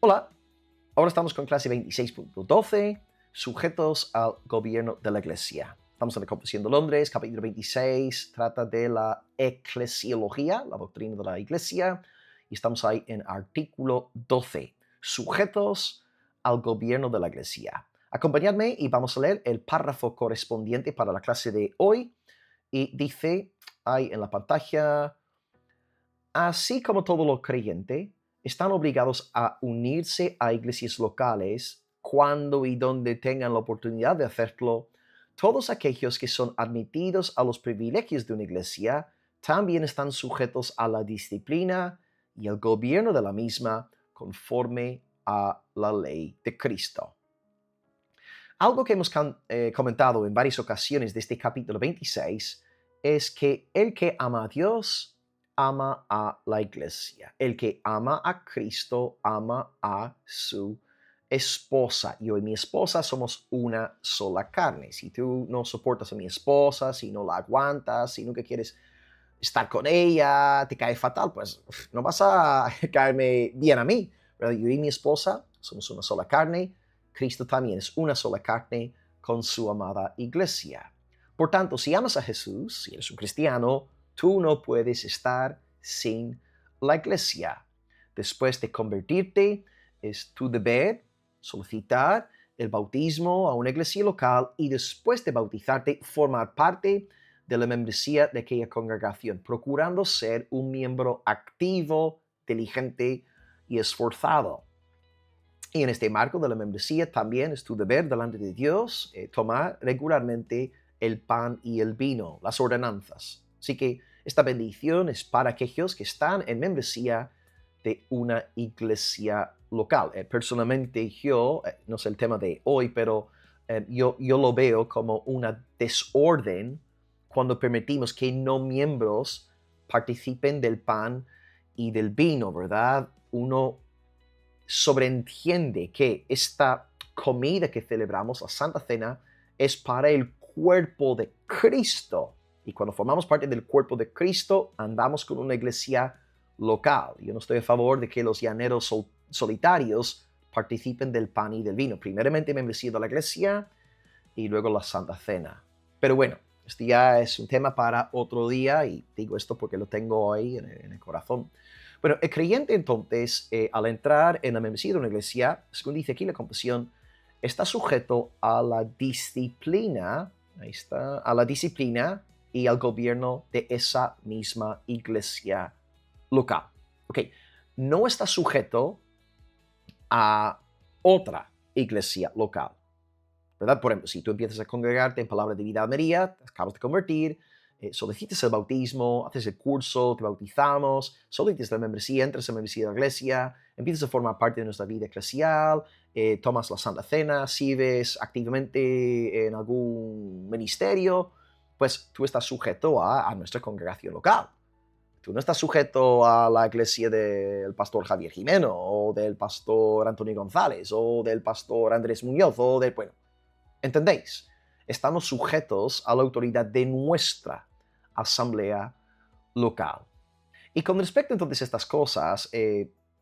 Hola, ahora estamos con clase 26.12, sujetos al gobierno de la Iglesia. Estamos en la Confesión de Londres, capítulo 26, trata de la eclesiología, la doctrina de la Iglesia, y estamos ahí en artículo 12, sujetos al gobierno de la Iglesia. Acompañadme y vamos a leer el párrafo correspondiente para la clase de hoy, y dice ahí en la pantalla: así como todos los creyentes están obligados a unirse a iglesias locales cuando y donde tengan la oportunidad de hacerlo, todos aquellos que son admitidos a los privilegios de una iglesia también están sujetos a la disciplina y al gobierno de la misma conforme a la ley de Cristo. Algo que hemos comentado en varias ocasiones de este capítulo 26 es que el que ama a Dios ama a la iglesia. El que ama a Cristo ama a su esposa. Yo y mi esposa somos una sola carne. Si tú no soportas a mi esposa, si no la aguantas, si nunca quieres estar con ella, te cae fatal, pues no vas a caerme bien a mí. ¿Verdad? Yo y mi esposa somos una sola carne. Cristo también es una sola carne con su amada iglesia. Por tanto, si amas a Jesús, si eres un cristiano, tú no puedes estar sin la iglesia. Después de convertirte, es tu deber solicitar el bautismo a una iglesia local y después de bautizarte, formar parte de la membresía de aquella congregación, procurando ser un miembro activo, diligente y esforzado. Y en este marco de la membresía también es tu deber delante de Dios tomar regularmente el pan y el vino, las ordenanzas. Así que esta bendición es para aquellos que están en membresía de una iglesia local. Personalmente yo, no sé el tema de hoy, pero yo lo veo como una desorden cuando permitimos que no miembros participen del pan y del vino, ¿verdad? Uno sobreentiende que esta comida que celebramos, la Santa Cena, es para el cuerpo de Cristo. Y cuando formamos parte del cuerpo de Cristo, andamos con una iglesia local. Yo no estoy a favor de que los llaneros solitarios participen del pan y del vino. Primeramente membresía de la iglesia y luego la Santa Cena. Pero bueno, este ya es un tema para otro día y digo esto porque lo tengo ahí en el corazón. Bueno, el creyente entonces, al entrar en la membresía de una iglesia, según dice aquí la confesión, está sujeto a la disciplina, ahí está, a la disciplina y al gobierno de esa misma iglesia local. Ok, no está sujeto a otra iglesia local, ¿verdad? Por ejemplo, si tú empiezas a congregarte en Palabra de Vida María, te acabas de convertir, solicitas el bautismo, haces el curso, te bautizamos, solicitas la membresía, entras en la membresía de la iglesia, empiezas a formar parte de nuestra vida eclesial, tomas la Santa Cena, sirves activamente en algún ministerio, pues tú estás sujeto a nuestra congregación local. Tú no estás sujeto a la iglesia del pastor Javier Jimeno, o del pastor Antonio González, o del pastor Andrés Muñoz, o del, bueno, ¿entendéis? Estamos sujetos a la autoridad de nuestra asamblea local. Y con respecto entonces a estas cosas,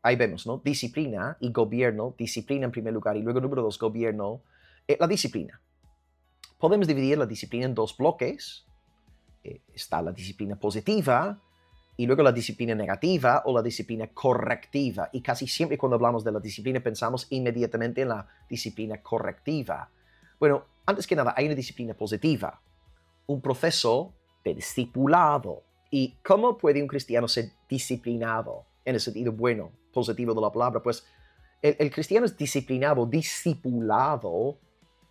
ahí vemos, ¿no? Disciplina y gobierno, disciplina en primer lugar y luego número dos, gobierno. La disciplina. Podemos dividir la disciplina en dos bloques. Está la disciplina positiva y luego la disciplina negativa o la disciplina correctiva. Y casi siempre cuando hablamos de la disciplina pensamos inmediatamente en la disciplina correctiva. Bueno, antes que nada, hay una disciplina positiva, un proceso de discipulado. ¿Y cómo puede un cristiano ser disciplinado en el sentido bueno, positivo de la palabra? Pues el cristiano es disciplinado, discipulado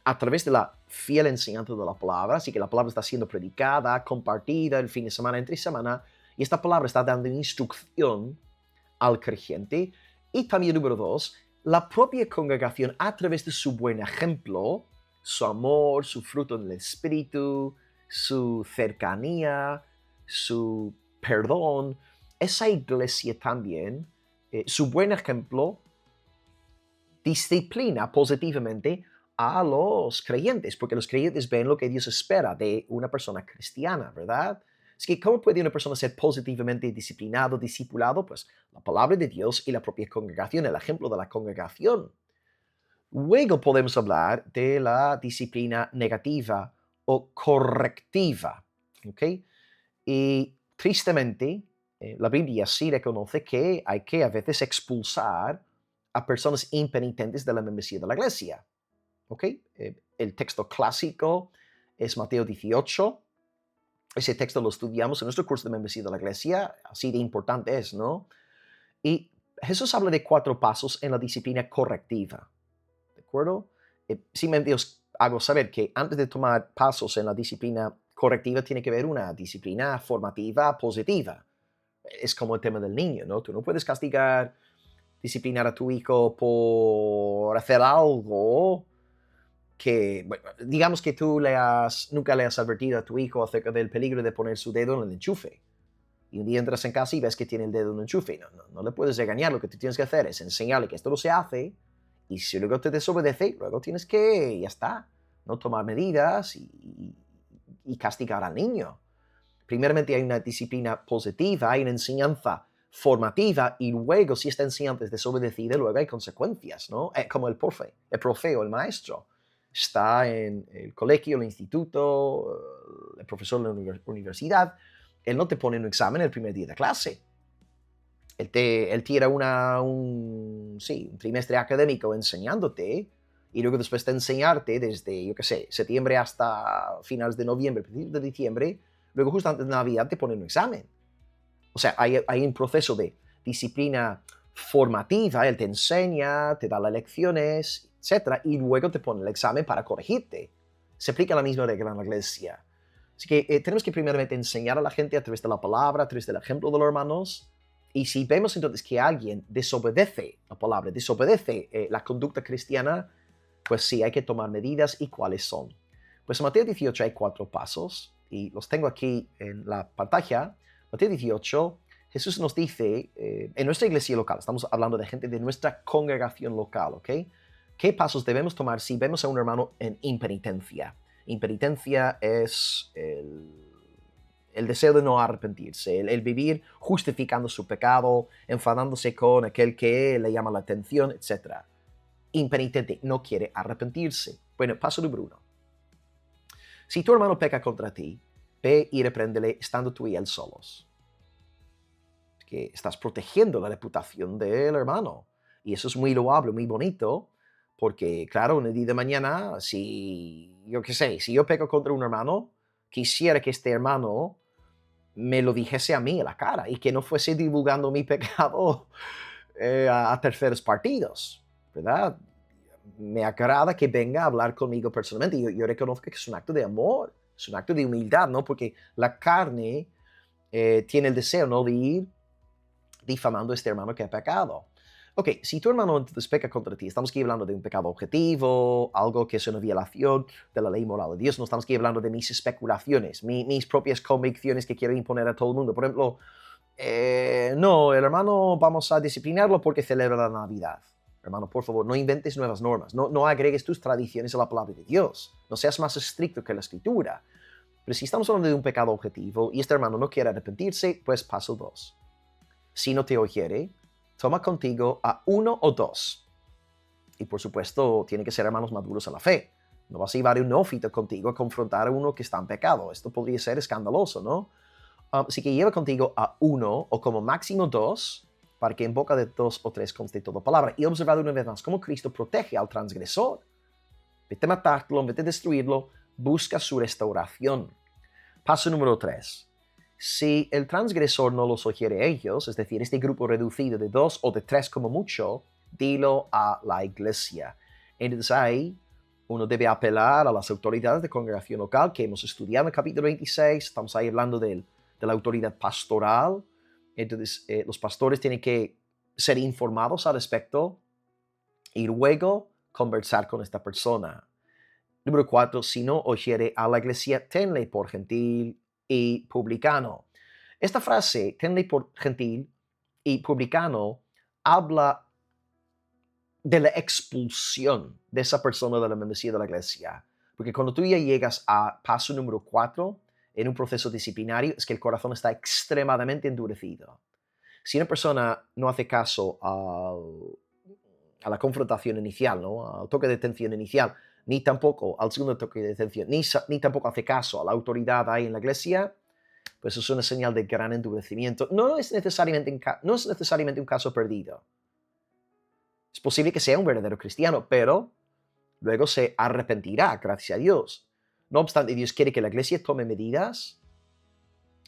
a través de la fiel enseñanza de la palabra, así que la palabra está siendo predicada, compartida el fin de semana, entre semana, y esta palabra está dando instrucción al creyente. Y también, número dos, la propia congregación, a través de su buen ejemplo, su amor, su fruto en el Espíritu, su cercanía, su perdón, esa iglesia también, su buen ejemplo, disciplina positivamente a los creyentes, porque los creyentes ven lo que Dios espera de una persona cristiana, ¿verdad? Así que, ¿cómo puede una persona ser positivamente disciplinado, discipulado? Pues la palabra de Dios y la propia congregación, el ejemplo de la congregación. Luego podemos hablar de la disciplina negativa o correctiva. ¿Ok? Y tristemente, la Biblia sí reconoce que hay que a veces expulsar a personas impenitentes de la membresía de la iglesia. ¿Ok? El texto clásico es Mateo 18. Ese texto lo estudiamos en nuestro curso de membresía de la iglesia, así de importante es, ¿no? Y Jesús habla de 4 pasos en la disciplina correctiva, ¿de acuerdo? Simplemente os hago saber que antes de tomar pasos en la disciplina correctiva tiene que haber una disciplina formativa positiva. Es como el tema del niño, ¿no? Tú no puedes castigar, disciplinar a tu hijo por hacer algo que, bueno, digamos que tú nunca le has advertido a tu hijo acerca del peligro de poner su dedo en el enchufe. Y un día entras en casa y ves que tiene el dedo en el enchufe. No le puedes regañar. Lo que tú tienes que hacer es enseñarle que esto no se hace. Y si luego te desobedece, luego tienes que, ya está, no tomar medidas y castigar al niño. Primeramente hay una disciplina positiva, hay una enseñanza formativa y luego si esta enseñanza es desobedecida, luego hay consecuencias, ¿no? Como el profe o el maestro está en el colegio, el instituto, el profesor de la universidad, él no te pone un examen el primer día de clase. Él tira un trimestre académico enseñándote y luego después de enseñarte desde, yo qué sé, septiembre hasta finales de noviembre, principios de diciembre, luego justo antes de Navidad te ponen un examen. O sea, hay un proceso de disciplina formativa, él te enseña, te da las lecciones, etc. Y luego te pone el examen para corregirte. Se aplica la misma regla en la iglesia. Así que tenemos que primeramente enseñar a la gente a través de la palabra, a través del ejemplo de los hermanos. Y si vemos entonces que alguien desobedece la palabra, desobedece la conducta cristiana, pues sí, hay que tomar medidas. ¿Y cuáles son? Pues en Mateo 18 hay 4 pasos y los tengo aquí en la pantalla. Mateo 18, Jesús nos dice, en nuestra iglesia local, estamos hablando de gente de nuestra congregación local, ¿ok? ¿Qué pasos debemos tomar si vemos a un hermano en impenitencia? Impenitencia es el deseo de no arrepentirse, el vivir justificando su pecado, enfadándose con aquel que le llama la atención, etc. Impenitente, no quiere arrepentirse. Bueno, paso número 1. Si tu hermano peca contra ti, ve y repréndele estando tú y él solos. Que estás protegiendo la reputación del hermano. Y eso es muy loable, muy bonito, porque claro, en el día de mañana, si yo peco contra un hermano, quisiera que este hermano me lo dijese a mí en la cara y que no fuese divulgando mi pecado a terceros partidos, ¿verdad? Me agrada que venga a hablar conmigo personalmente. Yo reconozco que es un acto de amor, es un acto de humildad, ¿no? Porque la carne tiene el deseo, ¿no?, de ir difamando a este hermano que ha pecado. Ok, si tu hermano entonces peca contra ti, estamos aquí hablando de un pecado objetivo, algo que es una violación de la ley moral de Dios, no estamos aquí hablando de mis especulaciones, mis propias convicciones que quiero imponer a todo el mundo. Por ejemplo, no, el hermano vamos a disciplinarlo porque celebra la Navidad. Hermano, por favor, no inventes nuevas normas, no agregues tus tradiciones a la palabra de Dios, no seas más estricto que la Escritura. Pero si estamos hablando de un pecado objetivo y este hermano no quiere arrepentirse, pues paso 2. Si no te oyere, toma contigo a 1 o 2. Y por supuesto, tienen que ser hermanos maduros a la fe. No vas a llevar un neófito contigo a confrontar a uno que está en pecado. Esto podría ser escandaloso, ¿no? Así que lleva contigo a 1 o como máximo 2, para que en boca de 2 o 3 conste toda palabra. Y observad una vez más cómo Cristo protege al transgresor. Vete a matarlo, vete a destruirlo, busca su restauración. Paso número 3. Si el transgresor no los oyere ellos, es decir, este grupo reducido de 2 o de 3 como mucho, dilo a la iglesia. Entonces ahí uno debe apelar a las autoridades de congregación local que hemos estudiado en el capítulo 26, estamos ahí hablando de la autoridad pastoral. Entonces los pastores tienen que ser informados al respecto y luego conversar con esta persona. Número 4, si no oyere a la iglesia, tenle por gentil y publicano. Esta frase, tenle por gentil y publicano, habla de la expulsión de esa persona de la membresía de la iglesia. Porque cuando tú ya llegas a paso número 4, en un proceso disciplinario es que el corazón está extremadamente endurecido. Si una persona no hace caso a la confrontación inicial, ¿no? Al toque de atención inicial, ni tampoco al segundo toque de atención, ni tampoco hace caso a la autoridad ahí en la iglesia, pues es una señal de gran endurecimiento. No es necesariamente un caso perdido. Es posible que sea un verdadero cristiano, pero luego se arrepentirá, gracias a Dios. No obstante, Dios quiere que la iglesia tome medidas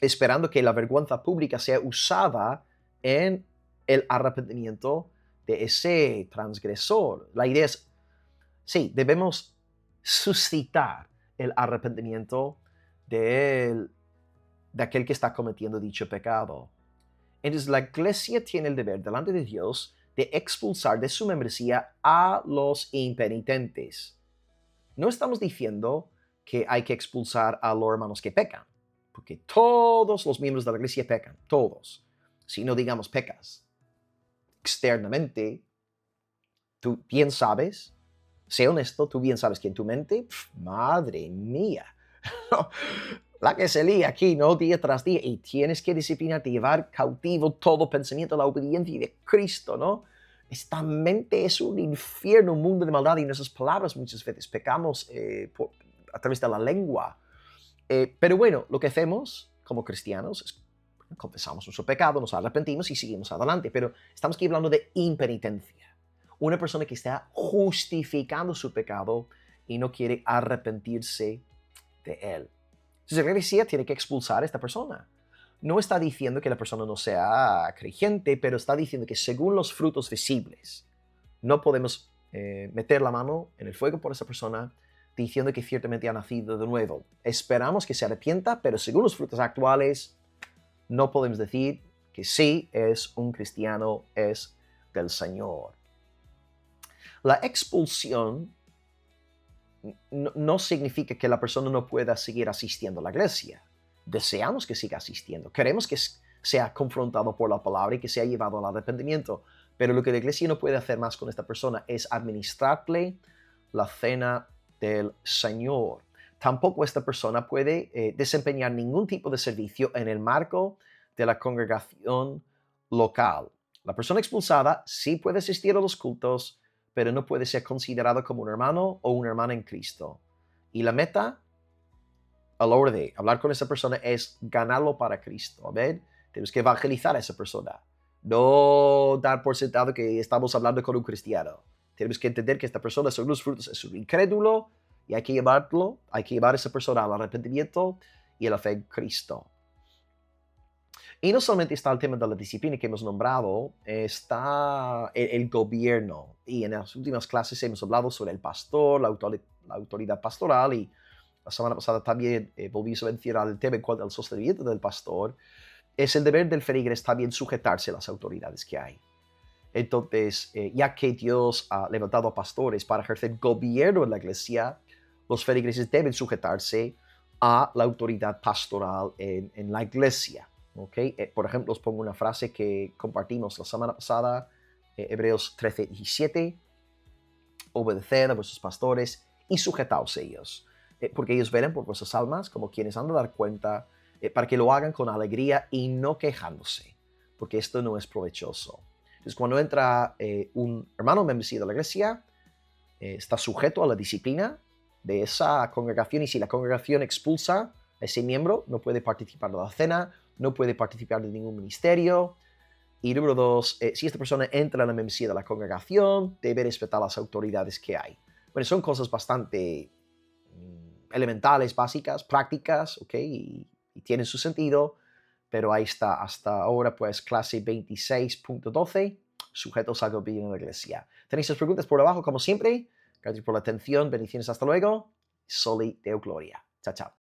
esperando que la vergüenza pública sea usada en el arrepentimiento de ese transgresor. La idea es, sí, debemos suscitar el arrepentimiento de aquel que está cometiendo dicho pecado. Entonces la iglesia tiene el deber delante de Dios de expulsar de su membresía a los impenitentes. No estamos diciendo que hay que expulsar a los hermanos que pecan, porque todos los miembros de la iglesia pecan, todos. Si no digamos pecas externamente, tú bien sabes, sé honesto, tú bien sabes que en tu mente, madre mía, la que se lía aquí, ¿no? Día tras día, y tienes que disciplinarte, llevar cautivo todo pensamiento a la obediencia de Cristo, ¿no? Esta mente es un infierno, un mundo de maldad, y nuestras palabras muchas veces pecamos a través de la lengua. Pero bueno, lo que hacemos como cristianos es confesamos nuestro pecado, nos arrepentimos y seguimos adelante, pero estamos aquí hablando de impenitencia. Una persona que está justificando su pecado y no quiere arrepentirse de él. Entonces la iglesia tiene que expulsar a esta persona. No está diciendo que la persona no sea creyente, pero está diciendo que según los frutos visibles, no podemos meter la mano en el fuego por esa persona diciendo que ciertamente ha nacido de nuevo. Esperamos que se arrepienta, pero según los frutos actuales, no podemos decir que sí es un cristiano, es del Señor. La expulsión no significa que la persona no pueda seguir asistiendo a la iglesia. Deseamos que siga asistiendo. Queremos que sea confrontado por la palabra y que sea llevado al arrepentimiento. Pero lo que la iglesia no puede hacer más con esta persona es administrarle la cena del Señor. Tampoco esta persona puede desempeñar ningún tipo de servicio en el marco de la congregación local. La persona expulsada sí puede asistir a los cultos, pero no puede ser considerado como un hermano o una hermana en Cristo. Y la meta a la hora de hablar con esa persona es ganarlo para Cristo. Amén. Tenemos que evangelizar a esa persona. No dar por sentado que estamos hablando con un cristiano. Tenemos que entender que esta persona, según los frutos, es un incrédulo y hay que llevar a esa persona al arrepentimiento y a la fe en Cristo. Y no solamente está el tema de la disciplina que hemos nombrado, está el gobierno. Y en las últimas clases hemos hablado sobre el pastor, la autoridad pastoral, y la semana pasada también volvimos a mencionar el tema en cuanto al sostenimiento del pastor. Es el deber del feligres también sujetarse a las autoridades que hay. Entonces, ya que Dios ha levantado a pastores para ejercer gobierno en la iglesia, los feligreses deben sujetarse a la autoridad pastoral en la iglesia. ¿Okay? Por ejemplo, os pongo una frase que compartimos la semana pasada, Hebreos 13:17, obedeced a vuestros pastores y sujetaos a ellos, porque ellos velen por vuestras almas como quienes han de dar cuenta, para que lo hagan con alegría y no quejándose, porque esto no es provechoso. Entonces, cuando entra un hermano membresía de la iglesia, está sujeto a la disciplina de esa congregación, y si la congregación expulsa a ese miembro, no puede participar de la cena, no puede participar de ningún ministerio. Y número 2, si esta persona entra en la membresía de la congregación, debe respetar las autoridades que hay. Bueno, son cosas bastante elementales, básicas, prácticas, ¿ok? Y tienen su sentido, pero ahí está, hasta ahora, pues, clase 26.12, sujetos al gobierno de la iglesia. Tenéis sus preguntas por abajo, como siempre. Gracias por la atención, bendiciones, hasta luego. Soli Deo Gloria. Chao, chao.